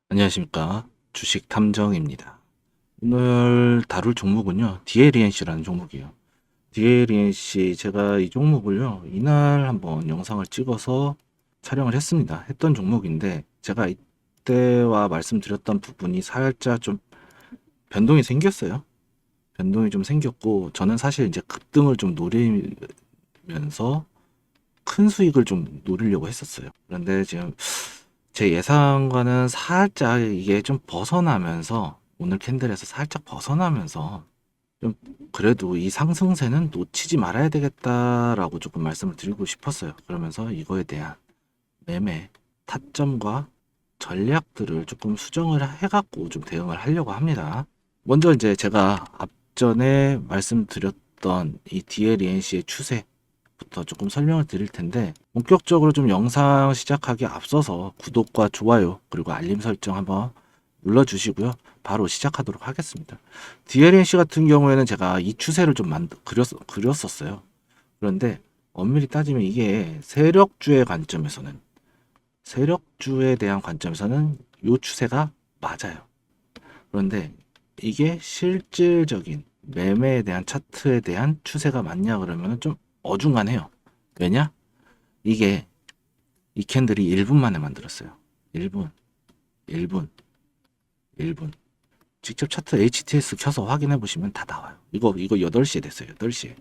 안녕하십니까. 주식 탐정입니다. 오늘 다룰 종목은요, DLENC라는 종목이에요. DLENC, 제가 이 종목을요, 이날 한번 영상을 찍어서 촬영을 했습니다. 했던 종목인데, 제가 이때와 말씀드렸던 부분이 살짝 좀 변동이 생겼어요. 변동이 좀 생겼고, 저는 사실 이제 급등을 좀 노리면서 큰 수익을 좀 노리려고 했었어요. 그런데 지금 제 예상과는 살짝 이게 좀 벗어나면서 오늘 캔들에서 살짝 벗어나면서 좀 그래도 이 상승세는 놓치지 말아야 되겠다라고 조금 말씀을 드리고 싶었어요. 그러면서 이거에 대한 매매 타점과 전략들을 조금 수정을 해갖고 좀 대응을 하려고 합니다. 먼저 이제 제가 앞전에 말씀드렸던 이 DLENC의 추세부터 조금 설명을 드릴 텐데, 본격적으로 좀 영상 시작하기 앞서서 구독과 좋아요 그리고 알림 설정 한번 눌러주시고요. 바로 시작하도록 하겠습니다. DLNC 같은 경우에는 제가 이 추세를 좀 그렸었어요. 그런데 엄밀히 따지면 이게 세력주에 대한 관점에서는 이 추세가 맞아요. 그런데 이게 실질적인 매매에 대한 차트에 대한 추세가 맞냐 그러면 좀 어중간해요. 왜냐? 이게 이 캔들이 1분 만에 만들었어요. 1분, 1분, 1분. 직접 차트 HTS 켜서 확인해 보시면 다 나와요. 이거 8시에 됐어요. 8시에.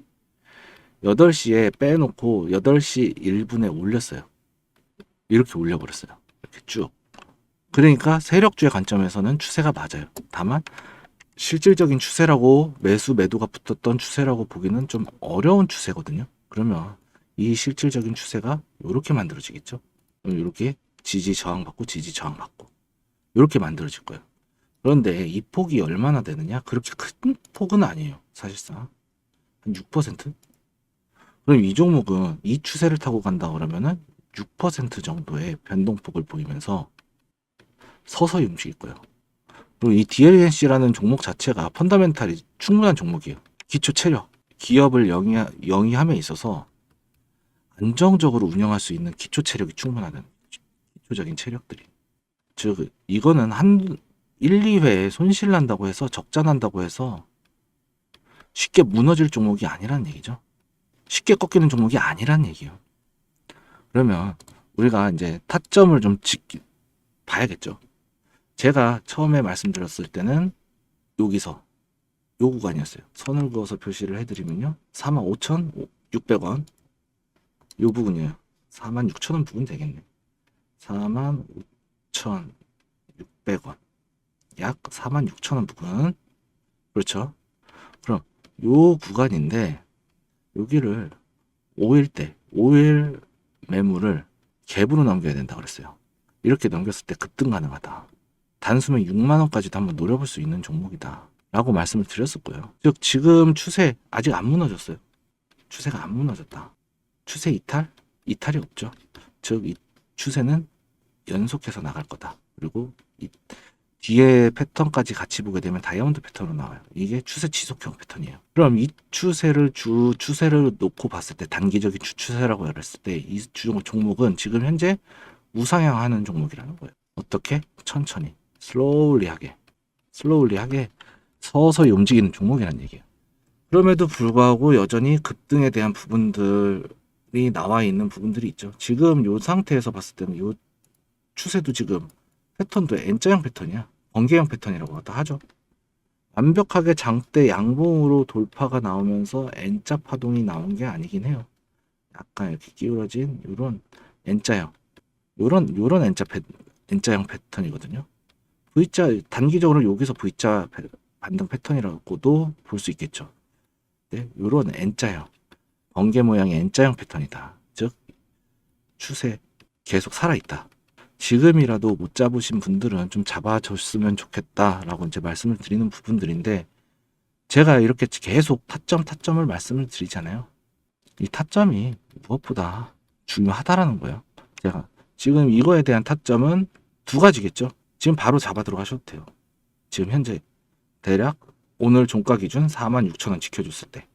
8시에 빼놓고 8시 1분에 올렸어요. 이렇게 올려버렸어요. 이렇게 쭉. 그러니까 세력주의 관점에서는 추세가 맞아요. 다만 실질적인 추세라고 매도가 붙었던 추세라고 보기는 좀 어려운 추세거든요. 그러면 이 실질적인 추세가 이렇게 만들어지겠죠. 이렇게 지지 저항받고 지지 저항받고 이렇게 만들어질 거예요. 그런데 이 폭이 얼마나 되느냐? 그렇게 큰 폭은 아니에요. 사실상 한 6%? 그럼 이 종목은 이 추세를 타고 간다 그러면은 6% 정도의 변동폭을 보이면서 서서히 움직일 거예요. 그리고 이 DLNC라는 종목 자체가 펀더멘탈이 충분한 종목이에요. 기초 체력, 기업을 영위함에 있어서 안정적으로 운영할 수 있는 기초 체력이 충분하다는 기초적인 체력들이. 즉 이거는 한 1, 2회에 손실 난다고 해서 적자 난다고 해서 쉽게 무너질 종목이 아니란 얘기죠. 쉽게 꺾이는 종목이 아니란 얘기예요. 그러면 우리가 이제 타점을 좀 봐야겠죠. 제가 처음에 말씀드렸을 때는 여기서 요 구간이었어요. 선을 그어서 표시를 해드리면요. 45,600원 요 부분이에요. 46,000원 부분 되겠네. 45,600원 약 46,000원 부분. 그렇죠. 그럼 요 구간인데 여기를 5일 매물을 갭으로 넘겨야 된다 그랬어요. 이렇게 넘겼을 때 급등 가능하다. 단숨에 6만 원까지도 한번 노려볼 수 있는 종목이다. 라고 말씀을 드렸을 거예요. 즉 지금 추세 아직 안 무너졌어요. 추세가 안 무너졌다. 추세 이탈? 이탈이 없죠. 즉 이 추세는 연속해서 나갈 거다. 그리고 이 뒤에 패턴까지 같이 보게 되면 다이아몬드 패턴으로 나와요. 이게 추세 지속형 패턴이에요. 그럼 이 추세를 놓고 봤을 때 단기적인 추세라고 했을 때 이 종목은 지금 현재 우상향하는 종목이라는 거예요. 어떻게? 천천히 슬로울리하게 서서히 움직이는 종목이라는 얘기예요. 그럼에도 불구하고 여전히 급등에 대한 부분들이 나와 있는 부분들이 있죠. 지금 이 상태에서 봤을 때는 이 추세도 지금 패턴도 N자형 패턴이야. 번개형 패턴이라고 갖다 하죠. 완벽하게 장대 양봉으로 돌파가 나오면서 N자 파동이 나온 게 아니긴 해요. 약간 이렇게 기울어진 이런 N자형, 요런 N자형 패턴이거든요. V자 단기적으로 여기서 V자 반등 패턴이라고도 볼 수 있겠죠. 네, 요런 N자형, 번개 모양의 N자형 패턴이다. 즉 추세 계속 살아있다. 지금이라도 못 잡으신 분들은 좀 잡아줬으면 좋겠다라고 이제 말씀을 드리는 부분들인데, 제가 이렇게 계속 타점을 말씀을 드리잖아요. 이 타점이 무엇보다 중요하다라는 거예요. 제가 지금 이거에 대한 타점은 두 가지겠죠. 지금 바로 잡아 들어가셔도 돼요. 지금 현재 대략 오늘 종가 기준 46,000원 지켜줬을 때,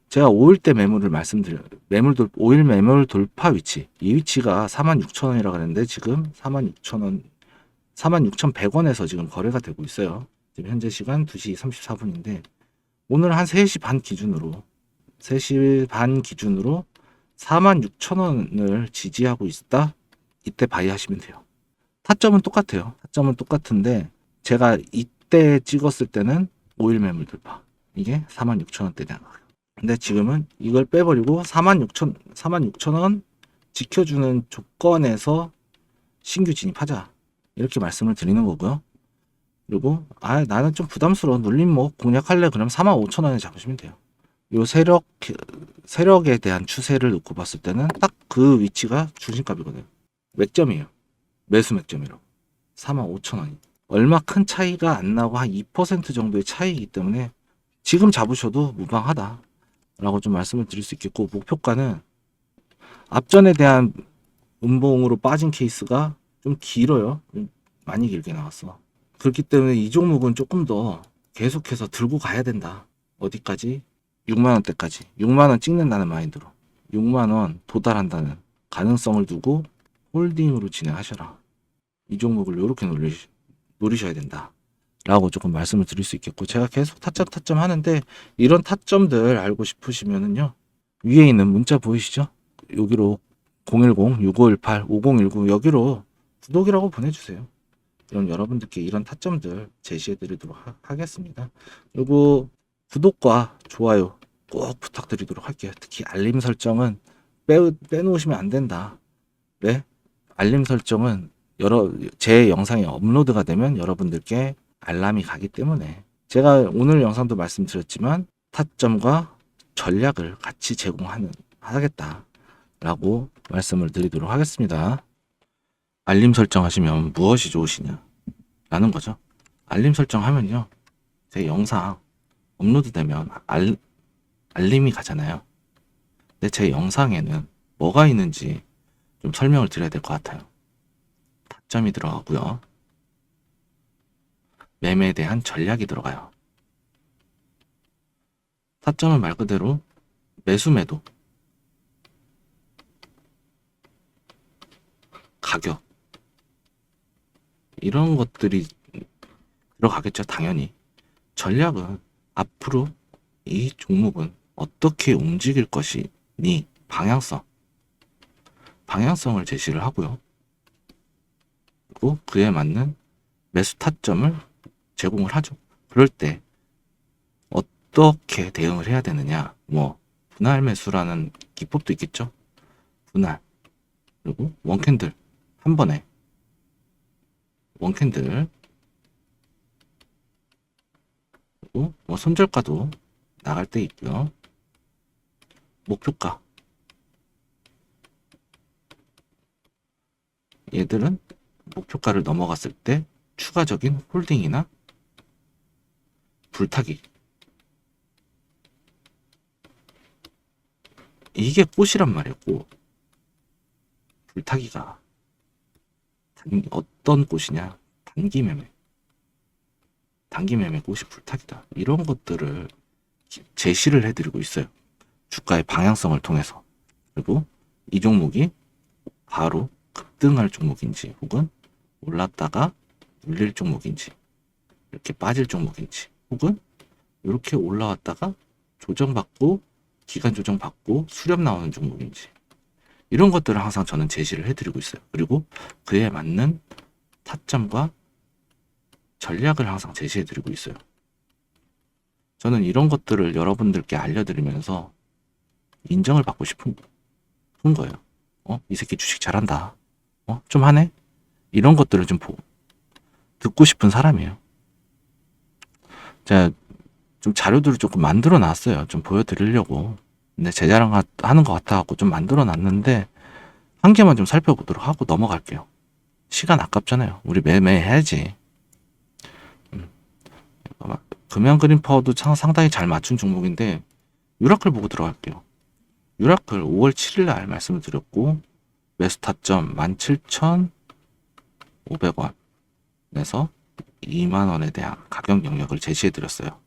제가 5일대 매물을 말씀드려요. 5일 매물 돌파 위치. 이 위치가 46,000원이라고 하는데 지금 46,000원 46,100원에서 지금 거래가 되고 있어요. 지금 현재 시간 2시 34분인데 오늘 한 3시 반 기준으로 3시 반 기준으로 46,000원을 지지하고 있다. 이때 바이 하시면 돼요. 타점은 똑같아요. 타점은 똑같은데 제가 이때 찍었을 때는 5일 매물 돌파. 이게 46,000원대 대한 가격. 근데 지금은 이걸 빼버리고 46,000원 지켜주는 조건에서 신규 진입하자. 이렇게 말씀을 드리는 거고요. 그리고 나는 좀 부담스러워. 눌림목 공략할래? 그럼 45,000원에 잡으시면 돼요. 요 세력에 대한 추세를 놓고 봤을 때는 딱 그 위치가 중심값이거든요. 맥점이에요. 매수 맥점이라고. 45,000원이. 얼마 큰 차이가 안 나고 한 2% 정도의 차이이기 때문에 지금 잡으셔도 무방하다. 라고 좀 말씀을 드릴 수 있겠고, 목표가는 앞전에 대한 음봉으로 빠진 케이스가 좀 길어요. 많이 길게 나왔어. 그렇기 때문에 이 종목은 조금 더 계속해서 들고 가야 된다. 어디까지? 6만원대까지. 6만원 찍는다는 마인드로. 6만원 도달한다는 가능성을 두고 홀딩으로 진행하셔라. 이 종목을 이렇게 노리셔야 된다. 라고 조금 말씀을 드릴 수 있겠고, 제가 계속 타점 하는데, 이런 타점들 알고 싶으시면은요, 위에 있는 문자 보이시죠? 여기로 010-6518-5019 여기로 구독이라고 보내주세요. 그럼 여러분들께 이런 타점들 제시해 드리도록 하겠습니다. 그리고 구독과 좋아요 꼭 부탁드리도록 할게요. 특히 알림 설정은 빼놓으시면 안 된다. 왜? 알림 설정은 제 영상이 업로드가 되면 여러분들께 알람이 가기 때문에, 제가 오늘 영상도 말씀드렸지만 타점과 전략을 같이 하겠다 라고 말씀을 드리도록 하겠습니다. 알림 설정하시면 무엇이 좋으시냐 라는 거죠. 알림 설정하면요, 제 영상 업로드 되면 알림이 가잖아요. 근데 제 영상에는 뭐가 있는지 좀 설명을 드려야 될 것 같아요. 타점이 들어가고요, 매매에 대한 전략이 들어가요. 타점은 말 그대로 매수 매도, 가격, 이런 것들이 들어가겠죠. 당연히. 전략은 앞으로 이 종목은 어떻게 움직일 것이니 방향성을 제시를 하고요. 그리고 그에 맞는 매수 타점을 제공을 하죠. 그럴 때 어떻게 대응을 해야 되느냐, 분할 매수라는 기법도 있겠죠. 분할, 그리고 원캔들 한 번에 원캔들, 그리고 손절가도 나갈 때 있고요. 목표가, 얘들은 목표가를 넘어갔을 때 추가적인 홀딩이나 불타기, 이게 꽃이란 말이었고, 불타기가 어떤 꽃이냐, 단기 매매 꽃이 불타기다. 이런 것들을 제시를 해드리고 있어요. 주가의 방향성을 통해서. 그리고 이 종목이 바로 급등할 종목인지, 혹은 올랐다가 눌릴 종목인지, 이렇게 빠질 종목인지, 혹은 이렇게 올라왔다가 조정받고 기간 조정받고 수렴 나오는 종목인지, 이런 것들을 항상 저는 제시를 해드리고 있어요. 그리고 그에 맞는 타점과 전략을 항상 제시해드리고 있어요. 저는 이런 것들을 여러분들께 알려드리면서 인정을 받고 싶은 거예요. 이 새끼 주식 잘한다. 좀 하네? 이런 것들을 좀 듣고 싶은 사람이에요. 제가 좀 자료들을 조금 만들어 놨어요. 좀 보여드리려고. 근데 제 자랑 하는 것 같아갖고 좀 만들어 놨는데, 한 개만 좀 살펴보도록 하고 넘어갈게요. 시간 아깝잖아요. 우리 매매 해야지. 금연 그린 파워도 상당히 잘 맞춘 종목인데, 유라클 보고 들어갈게요. 유라클 5월 7일 날 말씀을 드렸고, 매수 타점 17,500원에서 2만원에 대한 가격 영역을 제시해 드렸어요.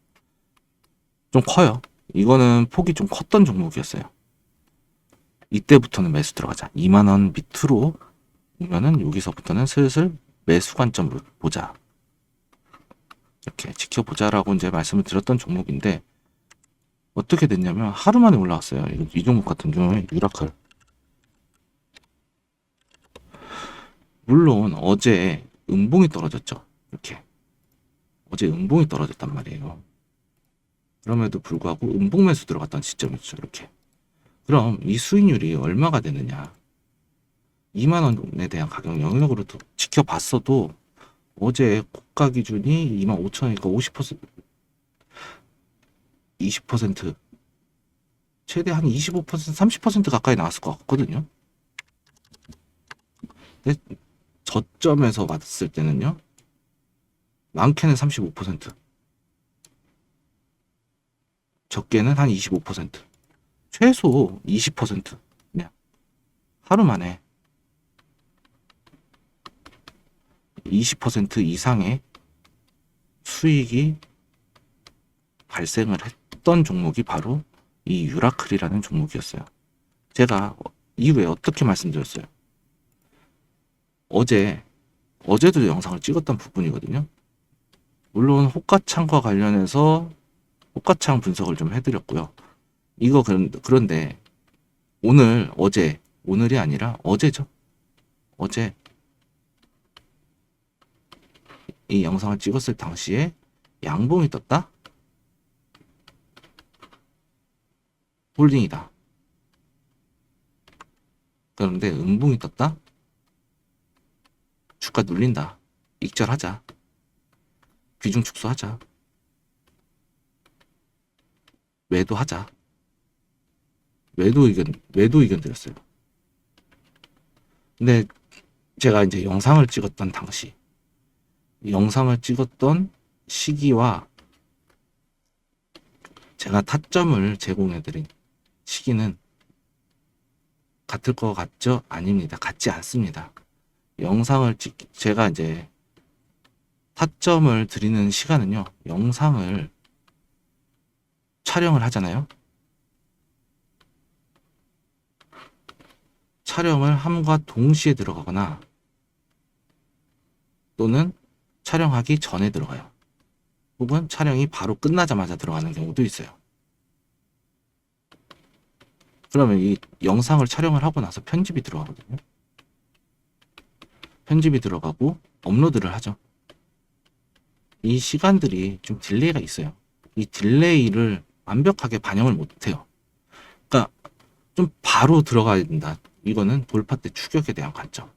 좀 커요. 이거는 폭이 좀 컸던 종목이었어요. 이때부터는 매수 들어가자. 2만원 밑으로 오면은 여기서부터는 슬슬 매수 관점으로 보자. 이렇게 지켜보자라고 이제 말씀을 드렸던 종목인데 어떻게 됐냐면 하루 만에 올라왔어요. 이 종목 같은 경우에 유라클. 물론 어제 음봉이 떨어졌죠. 이렇게 어제 음봉이 떨어졌단 말이에요. 그럼에도 불구하고 음봉 매수 들어갔던 시점이죠. 이렇게. 그럼 이 수익률이 얼마가 되느냐? 2만 원에 대한 가격 영역으로 지켜봤어도 어제 고가 기준이 2만 5천 원이니까 50% 20% 최대 한 25% 30% 가까이 나왔을 것 같거든요. 근데 저점에서 봤을 때는요. 많게는 35%, 적게는 한 25%, 최소 20% 그냥 하루 만에 20% 이상의 수익이 발생을 했던 종목이 바로 이 유라클이라는 종목이었어요. 제가 이후에 어떻게 말씀드렸어요? 어제도 영상을 찍었던 부분이거든요. 물론 호가창과 관련해서 호가창 분석을 좀 해드렸고요. 이거 그런데 오늘이 아니라 어제죠. 어제 이 영상을 찍었을 당시에 양봉이 떴다? 홀딩이다. 그런데 음봉이 떴다? 주가 눌린다. 익절하자. 비중 축소하자. 매도하자. 매도 의견 드렸어요. 근데 제가 이제 영상을 찍었던 당시, 영상을 찍었던 시기와 제가 타점을 제공해드린 시기는 같을 것 같죠? 아닙니다. 같지 않습니다. 제가 이제 타점을 드리는 시간은요, 영상을 촬영을 하잖아요. 촬영을 함과 동시에 들어가거나 또는 촬영하기 전에 들어가요. 혹은 촬영이 바로 끝나자마자 들어가는 경우도 있어요. 그러면 이 영상을 촬영을 하고 나서 편집이 들어가거든요. 편집이 들어가고 업로드를 하죠. 이 시간들이 좀 딜레이가 있어요. 이 딜레이를 완벽하게 반영을 못해요. 그러니까 좀 바로 들어가야 된다. 이거는 돌파 때 추격에 대한 관점.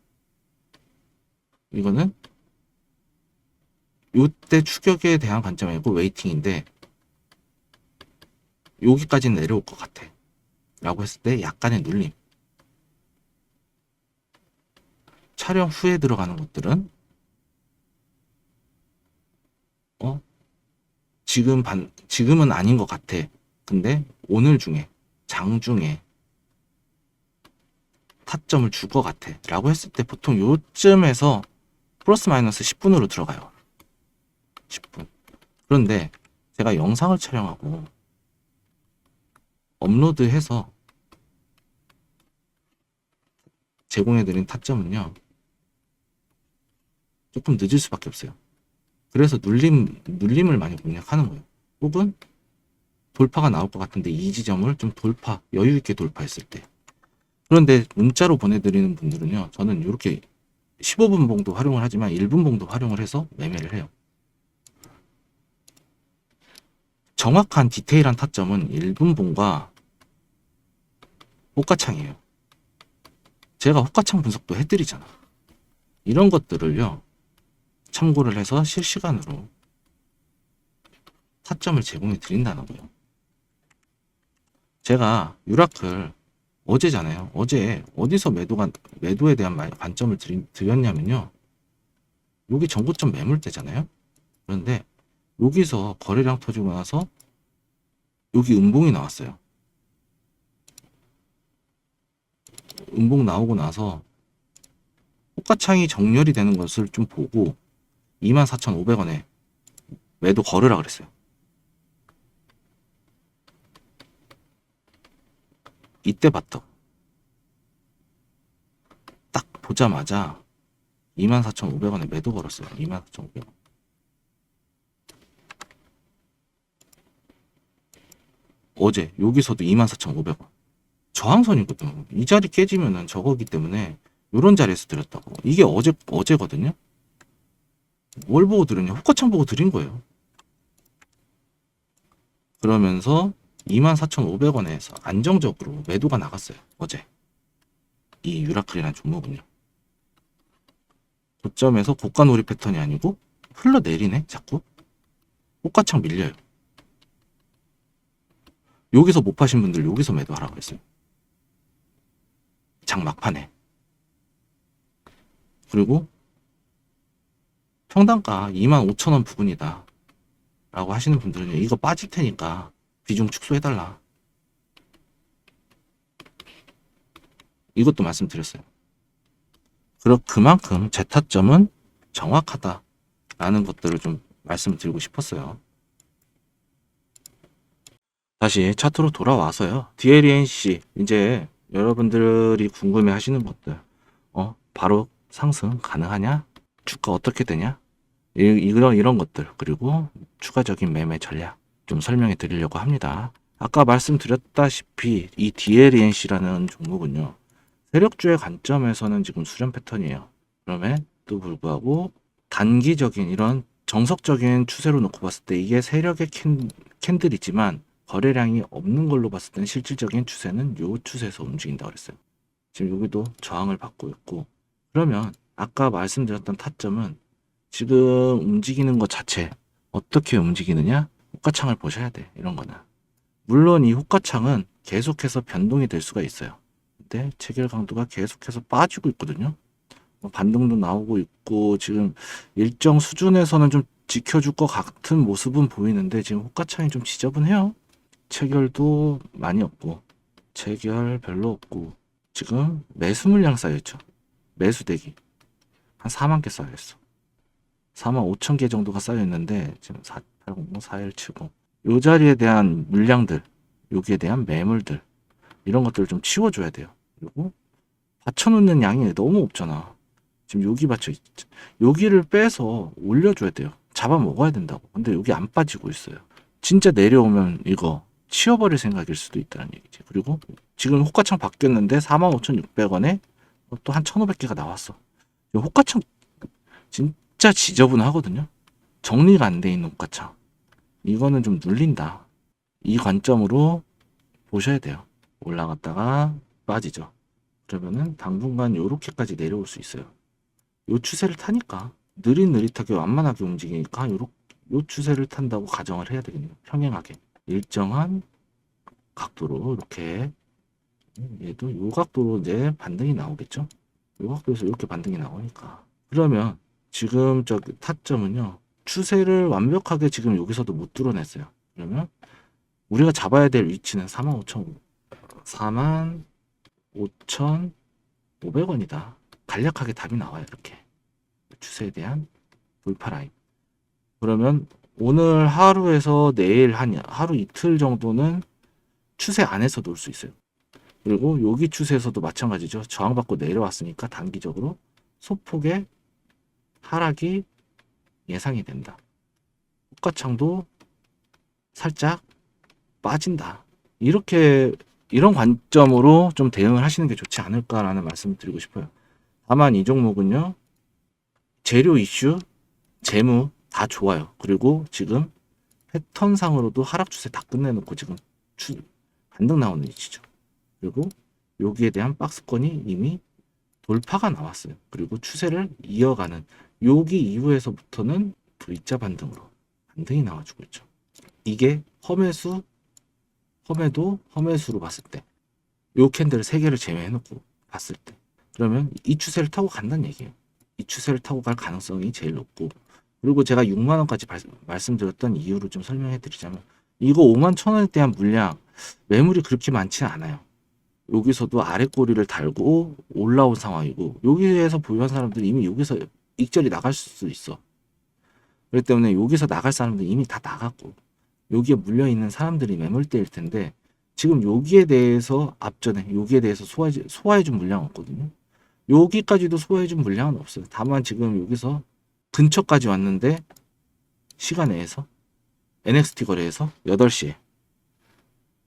이거는 요때 추격에 대한 관점이고 웨이팅인데 여기까지는 내려올 것 같아 라고 했을 때 약간의 눌림. 촬영 후에 들어가는 것들은 지금은 아닌 것 같아. 근데 오늘 중에 장중에 타점을 줄 것 같아 라고 했을 때 보통 요쯤에서 플러스 마이너스 10분으로 들어가요. 10분. 그런데 제가 영상을 촬영하고 업로드해서 제공해드린 타점은요, 조금 늦을 수밖에 없어요. 그래서 눌림을 많이 공략하는 거예요. 혹은 돌파가 나올 것 같은데 이 지점을 좀 여유있게 돌파했을 때. 그런데 문자로 보내드리는 분들은요, 저는 이렇게 15분 봉도 활용을 하지만 1분 봉도 활용을 해서 매매를 해요. 정확한 디테일한 타점은 1분 봉과 호가창이에요. 제가 호가창 분석도 해드리잖아. 이런 것들을요, 참고를 해서 실시간으로 타점을 제공해 드린다는 거예요. 제가 유라클 어제잖아요. 어제 어디서 매도에 대한 관점을 드렸냐면요. 여기 전고점 매물대잖아요. 그런데 여기서 거래량 터지고 나서 여기 음봉이 나왔어요. 음봉 나오고 나서 호가창이 정렬이 되는 것을 좀 보고 24,500원에 매도 걸으라 그랬어요. 이때 봤다. 딱 보자마자 24,500원에 매도 걸었어요. 24,500원. 어제 여기서도 24,500원. 저항선이거든. 이 자리 깨지면은 저거기 때문에 요런 자리에서 드렸다고. 이게 어제거든요. 뭘 보고 드렸냐? 호가창 보고 드린 거예요. 그러면서 24,500원에서 안정적으로 매도가 나갔어요. 어제. 이 유라클이라는 종목은요. 고점에서 고가 놀이 패턴이 아니고 흘러내리네. 자꾸. 호가창 밀려요. 여기서 못 파신 분들 여기서 매도하라고 했어요. 장 막판에. 그리고 평단가 25,000원 부근이다 라고 하시는 분들은 이거 빠질 테니까 비중 축소해달라. 이것도 말씀드렸어요. 그만큼 제 타점은 정확하다라는 것들을 좀 말씀드리고 싶었어요. 다시 차트로 돌아와서요. DLNC 이제 여러분들이 궁금해 하시는 것들 바로 상승 가능하냐? 주가 어떻게 되냐? 이런 것들 그리고 추가적인 매매 전략 좀 설명해 드리려고 합니다. 아까 말씀드렸다시피 이 DLNC라는 종목은요. 세력주의 관점에서는 지금 수렴 패턴이에요. 그럼에도 불구하고 단기적인 이런 정석적인 추세로 놓고 봤을 때 이게 세력의 캔들이지만 거래량이 없는 걸로 봤을 때는 실질적인 추세는 요 추세에서 움직인다고 그랬어요. 지금 여기도 저항을 받고 있고 그러면 아까 말씀드렸던 타점은 지금 움직이는 것 자체 어떻게 움직이느냐 호가창을 보셔야 돼. 이런 거는 물론 이 호가창은 계속해서 변동이 될 수가 있어요. 근데 체결 강도가 계속해서 빠지고 있거든요. 반등도 나오고 있고 지금 일정 수준에서는 좀 지켜줄 것 같은 모습은 보이는데 지금 호가창이 좀 지저분해요. 체결도 많이 없고 체결 별로 없고 지금 매수 물량 쌓여있죠. 매수 대기 한 4만 개 쌓여있어. 4만 5천 개 정도가 쌓여있는데 지금 4800, 4170 요 자리에 대한 물량들 여기에 대한 매물들 이런 것들을 좀 치워줘야 돼요. 그리고 받쳐놓는 양이 너무 없잖아. 지금 여기 받쳐 있죠. 여기를 빼서 올려줘야 돼요. 잡아먹어야 된다고. 근데 여기 안 빠지고 있어요. 진짜 내려오면 이거 치워버릴 생각일 수도 있다는 얘기지. 그리고 지금 호가창 바뀌었는데 45,600원에 또 한 1,500개가 나왔어. 호가창 진짜 지저분하거든요. 정리가 안 돼 있는 호가창. 이거는 좀 눌린다. 이 관점으로 보셔야 돼요. 올라갔다가 빠지죠. 그러면은 당분간 요렇게까지 내려올 수 있어요. 요 추세를 타니까 느릿느릿하게 완만하게 움직이니까 요 추세를 탄다고 가정을 해야 되겠네요. 평행하게 일정한 각도로 이렇게 얘도 요 각도로 이제 반등이 나오겠죠. 요 각도에서 이렇게 반등이 나오니까 그러면 지금 저기 타점은요 추세를 완벽하게 지금 여기서도 못 뚫어냈어요. 그러면 우리가 잡아야 될 위치는 45,500원이다. 간략하게 답이 나와요. 이렇게 추세에 대한 돌파 라인. 그러면 오늘 하루에서 내일 하루 이틀 정도는 추세 안에서 놀 수 있어요. 그리고 여기 추세에서도 마찬가지죠. 저항받고 내려왔으니까 단기적으로 소폭의 하락이 예상이 된다. 호가창도 살짝 빠진다. 이런 관점으로 좀 대응을 하시는 게 좋지 않을까라는 말씀을 드리고 싶어요. 다만 이 종목은요. 재료 이슈, 재무 다 좋아요. 그리고 지금 패턴상으로도 하락 추세 다 끝내놓고 지금 반등 나오는 위치죠. 그리고 여기에 대한 박스권이 이미 돌파가 나왔어요. 그리고 추세를 이어가는 여기 이후에서부터는 V자 반등으로 반등이 나와주고 있죠. 이게 험해도 험해수로 봤을 때 요 캔들 3개를 제외해놓고 봤을 때 그러면 이 추세를 타고 간다는 얘기예요. 이 추세를 타고 갈 가능성이 제일 높고 그리고 제가 6만원까지 말씀드렸던 이유를 좀 설명해 드리자면 이거 51,000원에 대한 물량 매물이 그렇게 많지는 않아요. 여기서도 아래 꼬리를 달고 올라온 상황이고 여기에서 보유한 사람들이 이미 여기서 익절이 나갈 수 있어. 그렇기 때문에 여기서 나갈 사람들이 이미 다 나갔고 여기에 물려있는 사람들이 매물대일 텐데 지금 여기에 대해서 앞전에 여기에 대해서 소화해준 물량 없거든요. 여기까지도 소화해준 물량은 없어요. 다만 지금 여기서 근처까지 왔는데 시간 내에서 NXT 거래에서 8시에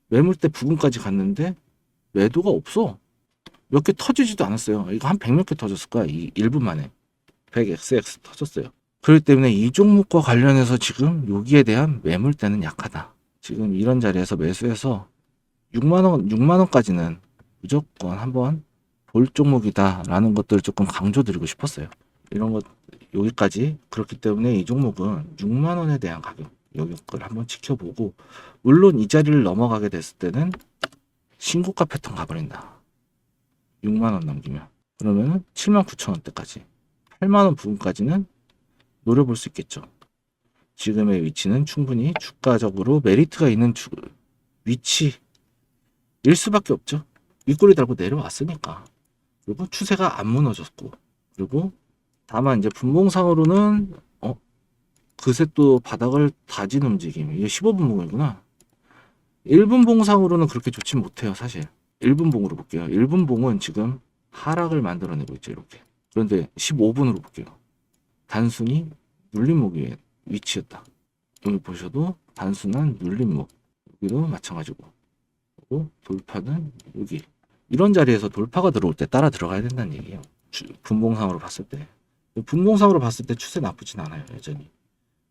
매물대 부근까지 갔는데 매도가 없어. 몇 개 터지지도 않았어요. 이거 한 100몇 개 터졌을 거야. 이 1분 만에 100XX 터졌어요. 그렇기 때문에 이 종목과 관련해서 지금 여기에 대한 매물대는 약하다. 지금 이런 자리에서 매수해서 6만원까지는 무조건 한번 볼 종목이다라는 것들을 조금 강조드리고 싶었어요. 이런 것 여기까지. 그렇기 때문에 이 종목은 6만원에 대한 가격 여기를 한번 지켜보고, 물론 이 자리를 넘어가게 됐을 때는 신고가 패턴 가버린다. 6만원 넘기면 그러면 79,000원대까지 8만원 부분까지는 노려볼 수 있겠죠. 지금의 위치는 충분히 주가적으로 메리트가 있는 위치일 수밖에 없죠. 윗꼬리 달고 내려왔으니까. 그리고 추세가 안 무너졌고, 그리고 다만 이제 분봉상으로는 그새 또 바닥을 다진 움직임. 이게 15분 봉이구나. 1분 봉상으로는 그렇게 좋진 못해요, 사실. 1분 봉으로 볼게요. 1분 봉은 지금 하락을 만들어내고 있죠, 이렇게. 그런데 15분으로 볼게요. 단순히 눌림목의 위치였다. 여기 보셔도 단순한 눌림목. 여기도 마찬가지고. 그리고 돌파는 여기. 이런 자리에서 돌파가 들어올 때 따라 들어가야 된다는 얘기예요. 분봉상으로 봤을 때. 분봉상으로 봤을 때 추세 나쁘진 않아요, 여전히.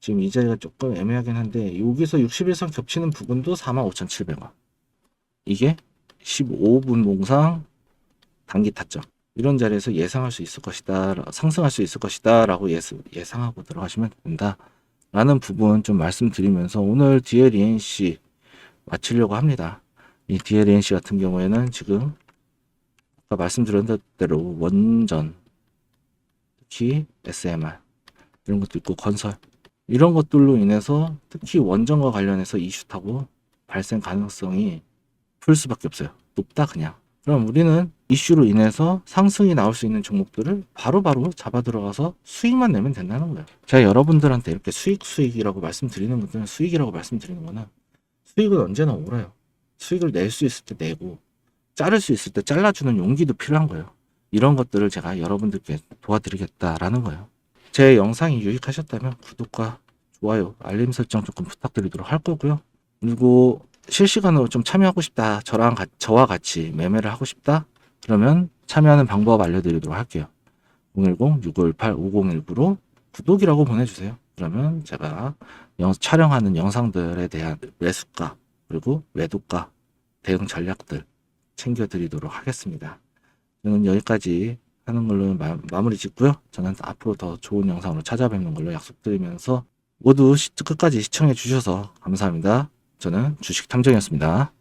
지금 이 자리가 조금 애매하긴 한데, 여기서 61선 겹치는 부분도 45,700원. 이게 15분 봉상 단기 타점. 이런 자리에서 예상할 수 있을 것이다, 상승할 수 있을 것이다 라고 예상하고 들어가시면 된다 라는 부분 좀 말씀드리면서, 오늘 DLENC 마치려고 합니다. 이 DLENC 같은 경우에는 지금 아까 말씀드렸던 대로 원전, 특히 SMR 이런 것도 있고 건설, 이런 것들로 인해서 특히 원전과 관련해서 이슈 타고 발생 가능성이 풀 수밖에 없어요. 높다 그냥. 그럼 우리는 이슈로 인해서 상승이 나올 수 있는 종목들을 바로바로 잡아 들어가서 수익만 내면 된다는 거예요. 제가 여러분들한테 이렇게 수익이라고 말씀드리는 것들은, 수익이라고 말씀드리는 거는, 수익은 언제나 오라요. 수익을 낼 수 있을 때 내고 자를 수 있을 때 잘라주는 용기도 필요한 거예요. 이런 것들을 제가 여러분들께 도와드리겠다라는 거예요. 제 영상이 유익하셨다면 구독과 좋아요, 알림 설정 조금 부탁드리도록 할 거고요. 그리고 실시간으로 좀 참여하고 싶다, 저와 같이 매매를 하고 싶다, 그러면 참여하는 방법 알려드리도록 할게요. 010-6518-5019로 구독이라고 보내주세요. 그러면 제가 촬영하는 영상들에 대한 매수가 그리고 매도가 대응 전략들 챙겨드리도록 하겠습니다. 저는 여기까지 하는 걸로 마무리 짓고요. 저는 앞으로 더 좋은 영상으로 찾아뵙는 걸로 약속드리면서, 모두 끝까지 시청해 주셔서 감사합니다. 저는 주식탐정이었습니다.